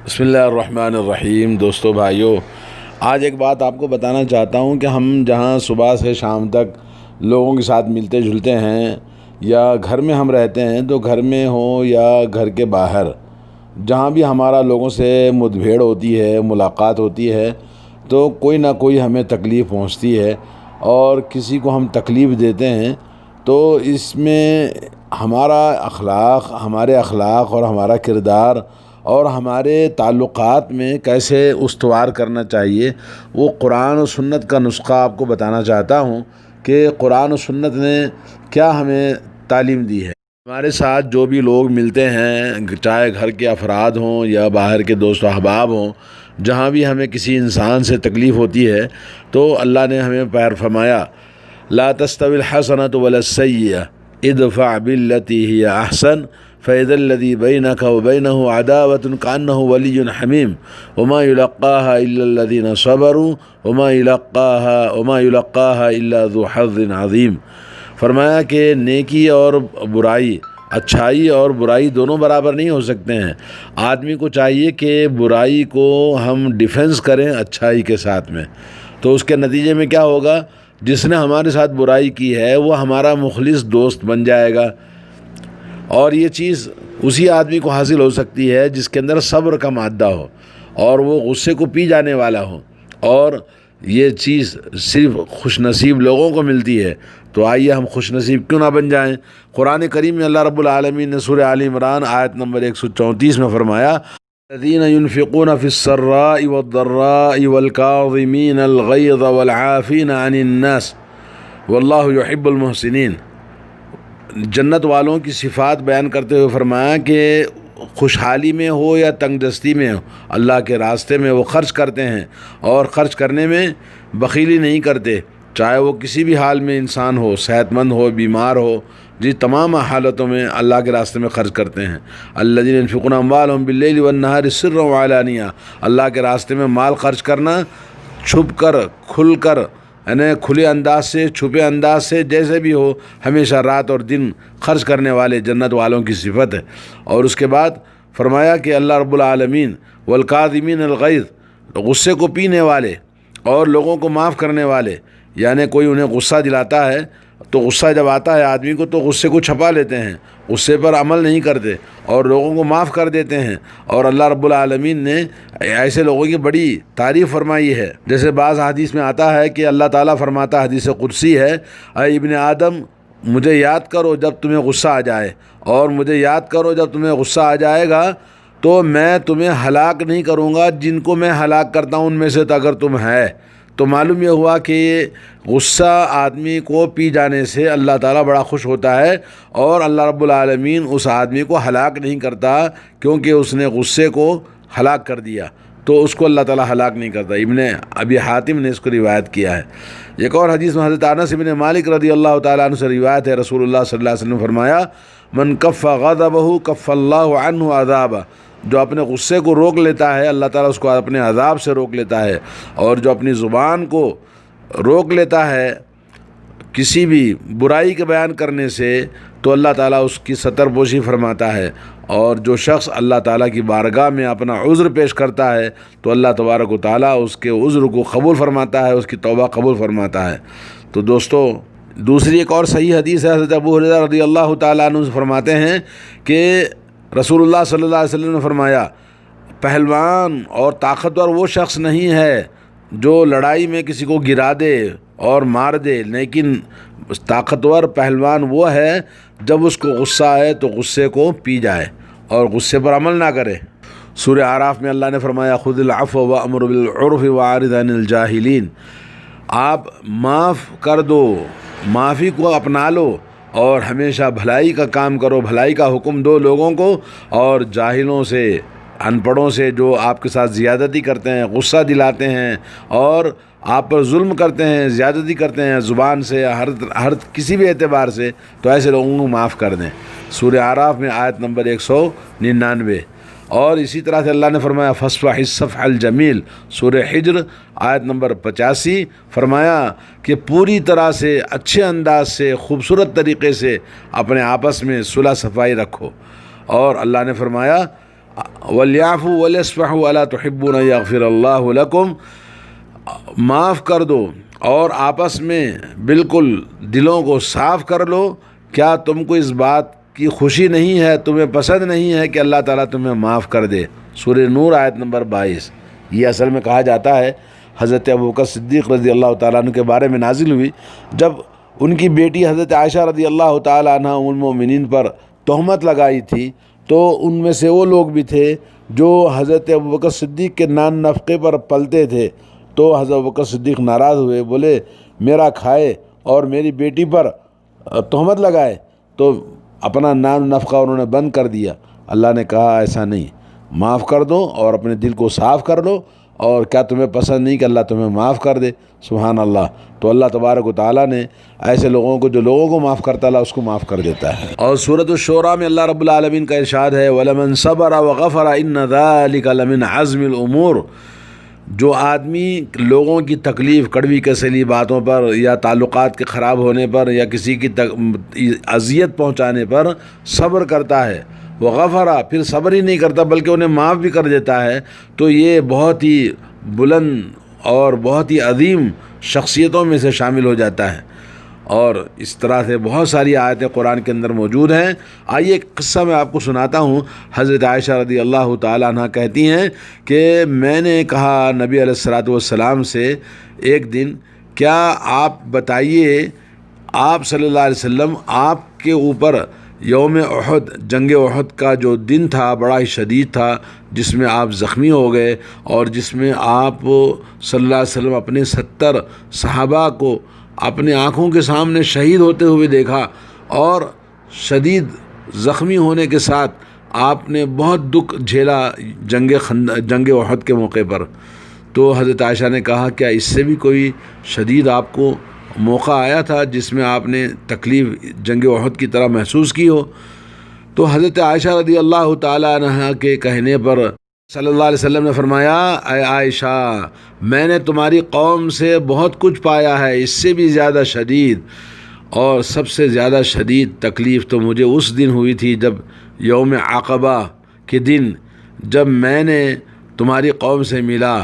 بسم اللہ الرحمن الرحیم۔ دوستو بھائیو، آج ایک بات آپ کو بتانا چاہتا ہوں کہ ہم جہاں صبح سے شام تک لوگوں کے ساتھ ملتے جلتے ہیں یا گھر میں ہم رہتے ہیں، تو گھر میں ہوں یا گھر کے باہر جہاں بھی ہمارا لوگوں سے مد بھیڑ ہوتی ہے، ملاقات ہوتی ہے، تو کوئی نہ کوئی ہمیں تکلیف پہنچتی ہے اور کسی کو ہم تکلیف دیتے ہیں۔ تو اس میں ہمارے اخلاق اور ہمارا کردار اور ہمارے تعلقات میں کیسے استوار کرنا چاہیے، وہ قرآن و سنت کا نسخہ آپ کو بتانا چاہتا ہوں کہ قرآن و سنت نے کیا ہمیں تعلیم دی ہے۔ ہمارے ساتھ جو بھی لوگ ملتے ہیں، چاہے گھر کے افراد ہوں یا باہر کے دوست و احباب ہوں، جہاں بھی ہمیں کسی انسان سے تکلیف ہوتی ہے تو اللہ نے ہمیں فرمایا لا تستوی الحسنۃ ولا السیئۃ ادفع بالتی ہی احسن فإذا الذی بینک وبینہ عداوۃ کأنہ ولی حمیم وما یلقاها الا الذین صبروا وما یلقاها الا ذو حظ عظیم۔ فرمایا کہ نیکی اور برائی، اچھائی اور برائی دونوں برابر نہیں ہو سکتے ہیں۔ آدمی کو چاہیے کہ برائی کو ہم ڈیفنس کریں اچھائی کے ساتھ میں، تو اس کے نتیجے میں کیا ہوگا؟ جس نے ہمارے ساتھ برائی کی ہے وہ ہمارا مخلص دوست بن جائے گا، اور یہ چیز اسی آدمی کو حاصل ہو سکتی ہے جس کے اندر صبر کا مادہ ہو اور وہ غصے کو پی جانے والا ہو، اور یہ چیز صرف خوش نصیب لوگوں کو ملتی ہے۔ تو آئیے ہم خوش نصیب کیوں نہ بن جائیں۔ قرآن کریم میں اللہ رب العالمین نے سورہ آل عمران آیت نمبر 134 میں فرمایا الذین ينفقون فی السراء والضراء والکاظمین الغیظ والعافین عن الناس واللہ یحب المحسنین۔ جنت والوں کی صفات بیان کرتے ہوئے فرمایا کہ خوشحالی میں ہو یا تنگ دستی میں ہو، اللہ کے راستے میں وہ خرچ کرتے ہیں، اور خرچ کرنے میں بخیلی نہیں کرتے، چاہے وہ کسی بھی حال میں انسان ہو، صحت مند ہو، بیمار ہو، تمام حالتوں میں اللہ کے راستے میں خرچ کرتے ہیں۔ الذین ينفقون اموالهم باللیل والنہار سرا وعلانیہ، اللہ کے راستے میں مال خرچ کرنا چھپ کر، کھل کر، یعنی کھلے انداز سے، چھپے انداز سے، جیسے بھی ہو، ہمیشہ رات اور دن خرچ کرنے والے جنت والوں کی صفت ہے۔ اور اس کے بعد فرمایا کہ اللہ رب العالمین والکاظمین الغیظ، غصے کو پینے والے اور لوگوں کو معاف کرنے والے، یعنی کوئی انہیں غصہ دلاتا ہے تو غصہ جب آتا ہے آدمی کو تو غصے کو چھپا لیتے ہیں، غصے پر عمل نہیں کرتے اور لوگوں کو معاف کر دیتے ہیں۔ اور اللہ رب العالمین نے ایسے لوگوں کی بڑی تعریف فرمائی ہے، جیسے بعض حدیث میں آتا ہے کہ اللہ تعالیٰ فرماتا ہے، حدیث قدسی ہے، اے ابن آدم مجھے یاد کرو جب تمہیں غصہ آ جائے، اور مجھے یاد کرو جب تمہیں غصہ آ جائے گا تو میں تمہیں ہلاک نہیں کروں گا، جن کو میں ہلاک کرتا ہوں ان میں سے تو اگر تم ہے۔ تو معلوم یہ ہوا کہ غصہ آدمی کو پی جانے سے اللہ تعالیٰ بڑا خوش ہوتا ہے، اور اللہ رب العالمین اس آدمی کو ہلاک نہیں کرتا، کیونکہ اس نے غصے کو ہلاک کر دیا تو اس کو اللہ تعالیٰ ہلاک نہیں کرتا۔ ابن ابی حاتم نے اس کو روایت کیا ہے۔ ایک اور حدیث میں حضرت انس بن مالک رضی اللہ تعالیٰ عنہ سے روایت ہے، رسول اللہ صلی اللہ علیہ وسلم نے فرمایا من کف غضبہ کف اللہ عنہ عذابہ، جو اپنے غصے کو روک لیتا ہے اللہ تعالیٰ اس کو اپنے عذاب سے روک لیتا ہے، اور جو اپنی زبان کو روک لیتا ہے کسی بھی برائی کے بیان کرنے سے تو اللہ تعالیٰ اس کی ستر پوشی فرماتا ہے، اور جو شخص اللہ تعالیٰ کی بارگاہ میں اپنا عذر پیش کرتا ہے تو اللہ تبارک و تعالیٰ اس کے عذر کو قبول فرماتا ہے، اس کی توبہ قبول فرماتا ہے۔ تو دوستو، دوسری ایک اور صحیح حدیث ہے، حضرت ابو ہریرہ رضی اللہ تعالیٰ عنہ سے فرماتے ہیں کہ رسول اللہ صلی اللہ علیہ وسلم نے فرمایا پہلوان اور طاقتور وہ شخص نہیں ہے جو لڑائی میں کسی کو گرا دے اور مار دے، لیکن طاقتور پہلوان وہ ہے جب اس کو غصہ آئے تو غصے کو پی جائے اور غصے پر عمل نہ کرے۔ سورہ اعراف میں اللہ نے فرمایا خذ العفو وامر بالعرف واعرض عن الجاہلین، آپ معاف کر دو، معافی کو اپنا لو اور ہمیشہ بھلائی کا کام کرو، بھلائی کا حکم دو لوگوں کو، اور جاہلوں سے، ان پڑھوں سے جو آپ کے ساتھ زیادتی کرتے ہیں، غصہ دلاتے ہیں اور آپ پر ظلم کرتے ہیں، زیادتی کرتے ہیں زبان سے، ہر کسی بھی اعتبار سے، تو ایسے لوگوں کو معاف کر دیں۔ سورہ اعراف میں آیت نمبر 199۔ اور اسی طرح سے اللہ نے فرمایا فاصفح الصفح الجمیل، سورہ حجر آیت نمبر 85، فرمایا کہ پوری طرح سے اچھے انداز سے، خوبصورت طریقے سے اپنے آپس میں صلح صفائی رکھو۔ اور اللہ نے فرمایا وَلْيَعْفُوا وَلْيَصْفَحُوا أَلَا تُحِبُّونَ أَن يَغْفِرَ اللَّهُ لَكُمْ، معاف کر دو اور آپس میں بالکل دلوں کو صاف کر لو، کیا تم کو اس بات کی خوشی نہیں ہے، تمہیں پسند نہیں ہے کہ اللہ تعالیٰ تمہیں معاف کر دے؟ سورہ نور آیت نمبر 22۔ یہ اصل میں کہا جاتا ہے حضرت ابوبکر صدیق رضی اللہ تعالیٰ عنہ کے بارے میں نازل ہوئی، جب ان کی بیٹی حضرت عائشہ رضی اللہ تعالیٰ عنہ ام المؤمنین پر تہمت لگائی تھی، تو ان میں سے وہ لوگ بھی تھے جو حضرت ابوبکر صدیق کے نان نفقے پر پلتے تھے، تو حضرت ابوبکر صدیق ناراض ہوئے، بولے میرا کھائے اور میری بیٹی پر تہمت لگائے، تو اپنا نان نفقہ انہوں نے بند کر دیا۔ اللہ نے کہا ایسا نہیں، معاف کر دو اور اپنے دل کو صاف کر لو، اور کیا تمہیں پسند نہیں کہ اللہ تمہیں معاف کر دے؟ سبحان اللہ۔ تو اللہ تبارک و تعالیٰ نے ایسے لوگوں کو، جو لوگوں کو معاف کرتا اللہ اس کو معاف کر دیتا ہے۔ اور سورۃ الشورى میں اللہ رب العالمین کا ارشاد ہے وَلَمَنْ صَبَرَ وَغَفَرَ إِنَّ ذَلِكَ لَمِنْ عَزْمِ الْأُمُورِ، جو آدمی لوگوں کی تکلیف، کڑوی کسیلی باتوں پر یا تعلقات کے خراب ہونے پر یا کسی کی اذیت پہنچانے پر صبر کرتا ہے، وہ غفرا، پھر صبر ہی نہیں کرتا بلکہ انہیں معاف بھی کر دیتا ہے، تو یہ بہت ہی بلند اور بہت ہی عظیم شخصیتوں میں سے شامل ہو جاتا ہے۔ اور اس طرح سے بہت ساری آیتیں قرآن کے اندر موجود ہیں۔ آئیے ایک قصہ میں آپ کو سناتا ہوں۔ حضرت عائشہ رضی اللہ تعالیٰ عنہ کہتی ہیں کہ میں نے کہا نبی علیہ الصلوۃ والسلام سے ایک دن، کیا آپ بتائیے، آپ صلی اللہ علیہ وسلم، آپ کے اوپر یوم احد، جنگ احد کا جو دن تھا بڑا ہی شدید تھا، جس میں آپ زخمی ہو گئے اور جس میں آپ صلی اللہ علیہ وسلم اپنے 70 صحابہ کو اپنے آنکھوں کے سامنے شہید ہوتے ہوئے دیکھا، اور شدید زخمی ہونے کے ساتھ آپ نے بہت دکھ جھیلا جنگ احد کے موقع پر۔ تو حضرت عائشہ نے کہا کیا اس سے بھی کوئی شدید آپ کو موقع آیا تھا جس میں آپ نے تکلیف جنگ احد کی طرح محسوس کی ہو؟ تو حضرت عائشہ رضی اللہ تعالیٰ عنہ کے کہنے پر صلی اللہ علیہ وسلم نے فرمایا، اے عائشہ، میں نے تمہاری قوم سے بہت کچھ پایا ہے اس سے بھی زیادہ شدید، اور سب سے زیادہ شدید تکلیف تو مجھے اس دن ہوئی تھی جب یوم عقبہ کے دن، جب میں نے تمہاری قوم سے ملا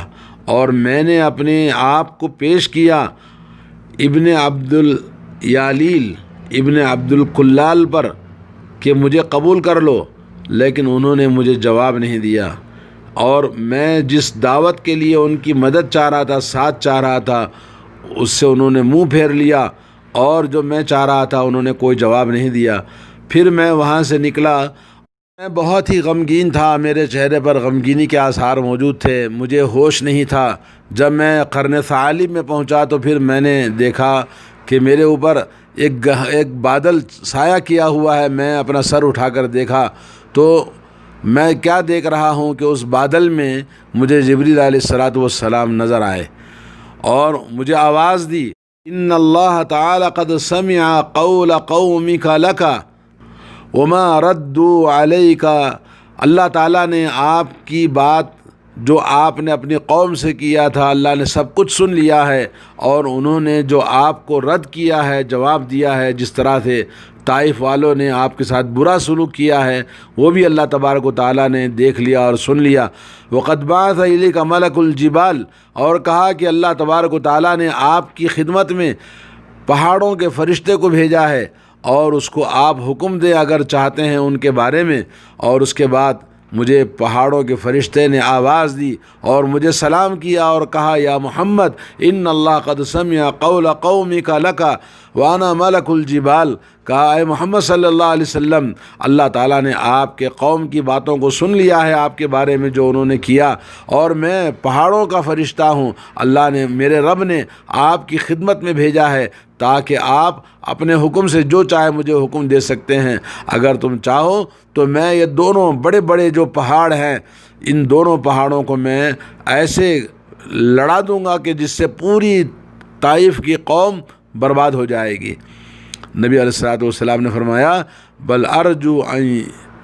اور میں نے اپنے آپ کو پیش کیا ابن عبد الیالیل، ابن عبد الکلال پر کہ مجھے قبول کر لو، لیکن انہوں نے مجھے جواب نہیں دیا، اور میں جس دعوت کے لیے ان کی مدد چاہ رہا تھا، ساتھ چاہ رہا تھا، اس سے انہوں نے منہ پھیر لیا، اور جو میں چاہ رہا تھا انہوں نے کوئی جواب نہیں دیا۔ پھر میں وہاں سے نکلا، میں بہت ہی غمگین تھا، میرے چہرے پر غمگینی کے آثار موجود تھے، مجھے ہوش نہیں تھا۔ جب میں قرن ثعالب میں پہنچا تو پھر میں نے دیکھا کہ میرے اوپر ایک بادل سایہ کیا ہوا ہے۔ میں اپنا سر اٹھا کر دیکھا تو میں کیا دیکھ رہا ہوں کہ اس بادل میں مجھے جبریل علیہ الصلوۃ والسلام نظر آئے اور مجھے آواز دی، ان اللہ تعالی قد سمع قول قومک لک وما ردوا علیک، اللہ تعالیٰ نے آپ کی بات جو آپ نے اپنی قوم سے کیا تھا، اللہ نے سب کچھ سن لیا ہے، اور انہوں نے جو آپ کو رد کیا ہے، جواب دیا ہے، جس طرح سے طائف والوں نے آپ کے ساتھ برا سلوک کیا ہے، وہ بھی اللہ تبارک و تعالیٰ نے دیکھ لیا اور سن لیا۔ وَقَدْ بَعَثَ إِلَيْكَ مَلَكُ الْجِبَالِ، اور کہا کہ اللہ تبارک و تعالیٰ نے آپ کی خدمت میں پہاڑوں کے فرشتے کو بھیجا ہے، اور اس کو آپ حکم دیں اگر چاہتے ہیں ان کے بارے میں۔ اور اس کے بعد مجھے پہاڑوں کے فرشتے نے آواز دی اور مجھے سلام کیا اور کہا، یا محمد ان اللہ قد سمع قول قومک لک وانا ملک الجبال، کہا اے محمد صلی اللہ علیہ وسلم، اللہ تعالیٰ نے آپ کے قوم کی باتوں کو سن لیا ہے، آپ کے بارے میں جو انہوں نے کیا، اور میں پہاڑوں کا فرشتہ ہوں، اللہ نے، میرے رب نے آپ کی خدمت میں بھیجا ہے تاکہ آپ اپنے حکم سے جو چاہے مجھے حکم دے سکتے ہیں۔ اگر تم چاہو تو میں یہ دونوں بڑے بڑے جو پہاڑ ہیں، ان دونوں پہاڑوں کو میں ایسے لڑا دوں گا کہ جس سے پوری طائف کی قوم برباد ہو جائے گی۔ نبی علیہ الصلوۃ والسلام نے فرمایا، بل ارجو ان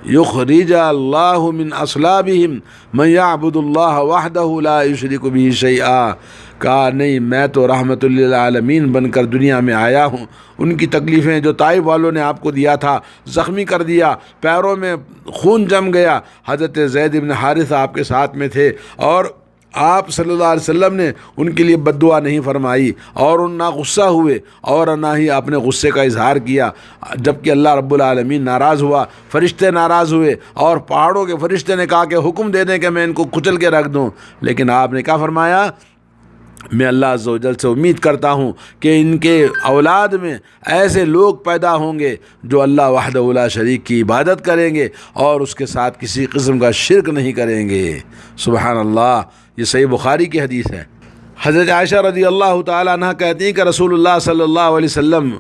یخرج اللہ من اصلابہم من یعبد اللہ وحدہ لا یشرک بہ شیئا، کہا نہیں میں تو رحمت للعالمین بن کر دنیا میں آیا ہوں۔ ان کی تکلیفیں جو طائف والوں نے آپ کو دیا تھا، زخمی کر دیا، پیروں میں خون جم گیا، حضرت زید بن حارثہ آپ کے ساتھ میں تھے اور آپ صلی اللہ علیہ وسلم نے ان کے لیے بد دعا نہیں فرمائی اور ان نہ غصہ ہوئے اور نہ ہی اپنے غصے کا اظہار کیا، جبکہ اللہ رب العالمین ناراض ہوا، فرشتے ناراض ہوئے اور پہاڑوں کے فرشتے نے کہا کہ حکم دے دیں کہ میں ان کو کچل کے رکھ دوں، لیکن آپ نے کیا فرمایا؟ میں اللہ عز و جل سے امید کرتا ہوں کہ ان کے اولاد میں ایسے لوگ پیدا ہوں گے جو اللہ وحدہ لا شریک کی عبادت کریں گے اور اس کے ساتھ کسی قسم کا شرک نہیں کریں گے۔ سبحان اللہ، یہ صحیح بخاری کی حدیث ہے۔ حضرت عائشہ رضی اللہ تعالیٰ عنہ کہتی ہیں کہ رسول اللہ صلی اللہ علیہ وسلم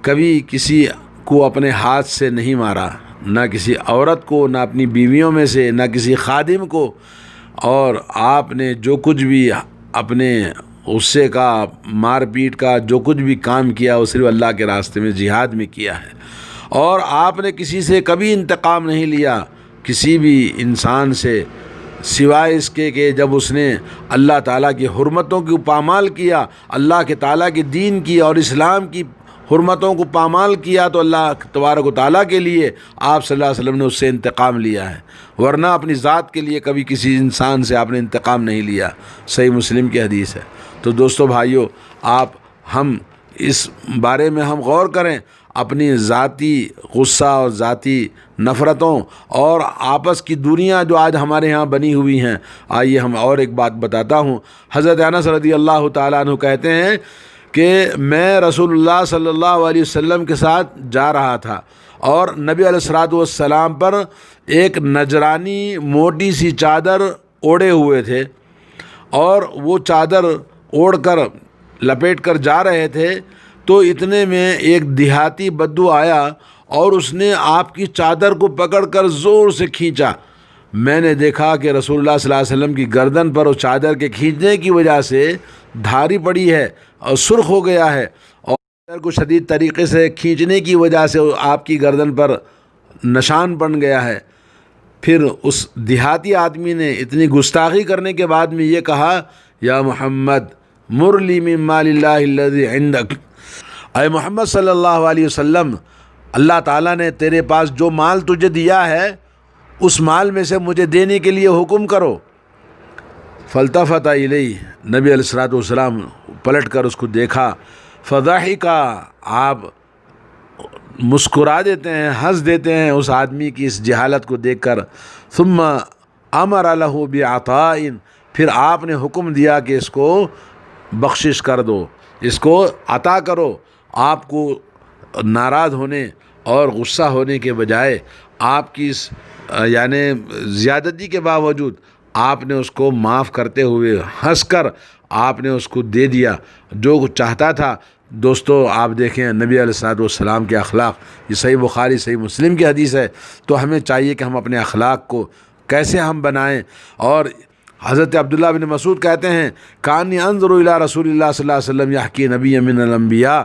کبھی کسی کو اپنے ہاتھ سے نہیں مارا، نہ کسی عورت کو، نہ اپنی بیویوں میں سے، نہ کسی خادم کو، اور آپ نے جو کچھ بھی اپنے غصے کا، مار پیٹ کا جو کچھ بھی کام کیا وہ صرف اللہ کے راستے میں جہاد میں کیا ہے، اور آپ نے کسی سے کبھی انتقام نہیں لیا، کسی بھی انسان سے، سوائے اس کے کہ جب اس نے اللہ تعالیٰ کی حرمتوں کو پامال کیا، اللہ کے تعالیٰ کے دین کی اور اسلام کی حرمتوں کو پامال کیا، تو اللہ تبارک و تعالیٰ کے لیے آپ صلی اللہ علیہ وسلم نے اس سے انتقام لیا ہے، ورنہ اپنی ذات کے لیے کبھی کسی انسان سے آپ نے انتقام نہیں لیا۔ صحیح مسلم کی حدیث ہے۔ تو دوستو بھائیو، ہم اس بارے میں ہم غور کریں، اپنی ذاتی غصہ اور ذاتی نفرتوں اور آپس کی دوریاں جو آج ہمارے ہاں بنی ہوئی ہیں۔ آئیے ہم اور ایک بات بتاتا ہوں۔ حضرت انس رضی اللہ تعالیٰ عنہ کہتے ہیں کہ میں رسول اللہ صلی اللہ علیہ وسلم کے ساتھ جا رہا تھا اور نبی علیہ الصلوۃ والسلام پر ایک نجرانی موٹی سی چادر اوڑھے ہوئے تھے، اور وہ چادر اوڑھ کر لپیٹ کر جا رہے تھے، تو اتنے میں ایک دیہاتی بدو آیا اور اس نے آپ کی چادر کو پکڑ کر زور سے کھینچا۔ میں نے دیکھا کہ رسول اللہ صلی اللہ علیہ وسلم کی گردن پر اس چادر کے کھینچنے کی وجہ سے دھاری پڑی ہے اور سرخ ہو گیا ہے، اور چادر کو شدید طریقے سے کھینچنے کی وجہ سے آپ کی گردن پر نشان بن گیا ہے۔ پھر اس دیہاتی آدمی نے اتنی گستاخی کرنے کے بعد میں یہ کہا، یا محمد مر لی من مال اللہ الذی عندک، اے محمد صلی اللہ علیہ وسلم، اللہ تعالیٰ نے تیرے پاس جو مال تجھے دیا ہے اس مال میں سے مجھے دینے کے لیے حکم کرو۔ فالتفت الیہ، نبی علیہ الصلوۃ والسلام پلٹ کر اس کو دیکھا، فضحک، آپ مسکرا دیتے ہیں، ہنس دیتے ہیں اس آدمی کی اس جہالت کو دیکھ کر۔ ثم امر له بعطاء، پھر آپ نے حکم دیا کہ اس کو بخشش کر دو، اس کو عطا کرو۔ آپ کو ناراض ہونے اور غصہ ہونے کے بجائے آپ کی اس یعنی زیادتی کے باوجود آپ نے اس کو معاف کرتے ہوئے ہنس کر آپ نے اس کو دے دیا جو چاہتا تھا۔ دوستو آپ دیکھیں نبی علیہ الصلوۃ والسلام کے اخلاق، یہ صحیح بخاری صحیح مسلم کی حدیث ہے۔ تو ہمیں چاہیے کہ ہم اپنے اخلاق کو کیسے ہم بنائیں۔ اور حضرت عبداللہ بن مسعود کہتے ہیں، کانی انظر الی رسول اللہ صلی اللہ علیہ وسلم یحکی نبی من الانبیاء،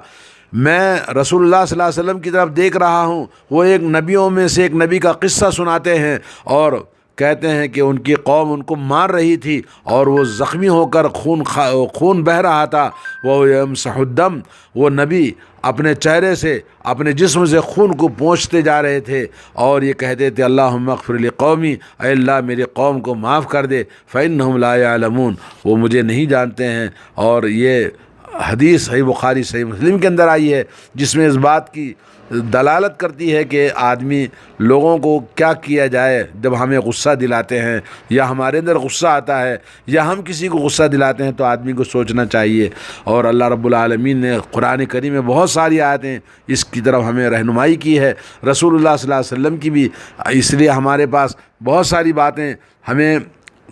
میں رسول اللہ صلی اللہ علیہ وسلم کی طرف دیکھ رہا ہوں، وہ ایک نبیوں میں سے ایک نبی کا قصہ سناتے ہیں اور کہتے ہیں کہ ان کی قوم ان کو مار رہی تھی اور وہ زخمی ہو کر خون بہہ رہا تھا، وہ یمسح الدم، وہ نبی اپنے چہرے سے اپنے جسم سے خون کو پونچھتے جا رہے تھے اور یہ کہتے تھے، اللہم اغفر لقومی، اے اللہ میری قوم کو معاف کر دے، فإنہم لا یعلمون، وہ مجھے نہیں جانتے ہیں۔ اور یہ حدیث صحیح بخاری صحیح مسلم کے اندر آئی ہے، جس میں اس بات کی دلالت کرتی ہے کہ آدمی لوگوں کو کیا کیا جائے جب ہمیں غصہ دلاتے ہیں یا ہمارے اندر غصہ آتا ہے یا ہم کسی کو غصہ دلاتے ہیں، تو آدمی کو سوچنا چاہیے۔ اور اللہ رب العالمین نے قرآن کریم میں بہت ساری آیتیں اس کی طرف ہمیں رہنمائی کی ہے، رسول اللہ صلی اللہ علیہ وسلم کی بھی، اس لیے ہمارے پاس بہت ساری باتیں ہمیں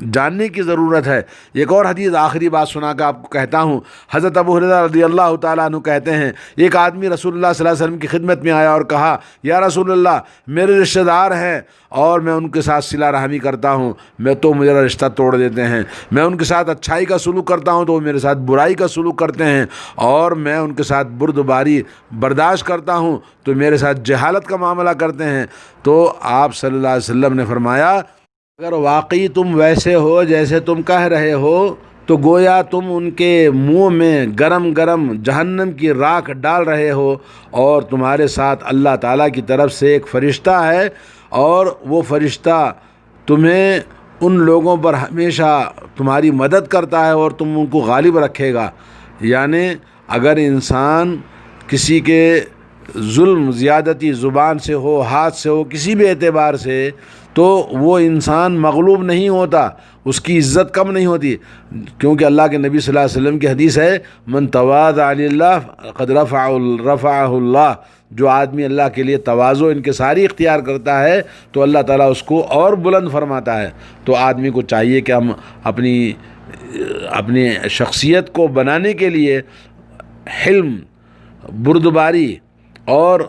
جاننے کی ضرورت ہے۔ ایک اور حدیث آخری بات سنا کر آپ کو کہتا ہوں، حضرت ابو ہریرہ رضی اللہ تعالیٰ عنہ کہتے ہیں ایک آدمی رسول اللہ صلی اللہ علیہ وسلم کی خدمت میں آیا اور کہا یا رسول اللہ میرے رشتہ دار ہیں اور میں ان کے ساتھ صلہ رحمی کرتا ہوں، میں تو میرا رشتہ توڑ دیتے ہیں، میں ان کے ساتھ اچھائی کا سلوک کرتا ہوں تو وہ میرے ساتھ برائی کا سلوک کرتے ہیں، اور میں ان کے ساتھ بردباری برداشت کرتا ہوں تو میرے ساتھ جہالت کا معاملہ کرتے ہیں۔ تو آپ صلی اللہ علیہ وسلم نے فرمایا اگر واقعی تم ویسے ہو جیسے تم کہہ رہے ہو تو گویا تم ان کے منہ میں گرم گرم جہنم کی راکھ ڈال رہے ہو، اور تمہارے ساتھ اللہ تعالیٰ کی طرف سے ایک فرشتہ ہے، اور وہ فرشتہ تمہیں ان لوگوں پر ہمیشہ تمہاری مدد کرتا ہے اور تم ان کو غالب رکھے گا۔ یعنی اگر انسان کسی کے ظلم زیادتی زبان سے ہو، ہاتھ سے ہو، کسی بھی اعتبار سے، تو وہ انسان مغلوب نہیں ہوتا، اس کی عزت کم نہیں ہوتی، کیونکہ اللہ کے نبی صلی اللہ علیہ وسلم کی حدیث ہے من تواضع للہ قد رفعہ اللہ، جو آدمی اللہ کے لیے تواضع انکساری اختیار کرتا ہے تو اللہ تعالیٰ اس کو اور بلند فرماتا ہے۔ تو آدمی کو چاہیے کہ ہم اپنی شخصیت کو بنانے کے لیے حلم، بردباری اور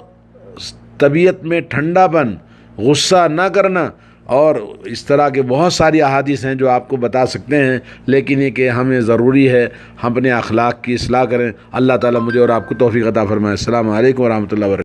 طبیعت میں ٹھنڈا پن، غصہ نہ کرنا، اور اس طرح کے بہت ساری احادیث ہیں جو آپ کو بتا سکتے ہیں، لیکن یہ کہ ہمیں ضروری ہے ہم اپنے اخلاق کی اصلاح کریں۔ اللہ تعالیٰ مجھے اور آپ کو توفیق عطا فرمائے۔ السلام علیکم ورحمۃ اللہ وبرکاتہ۔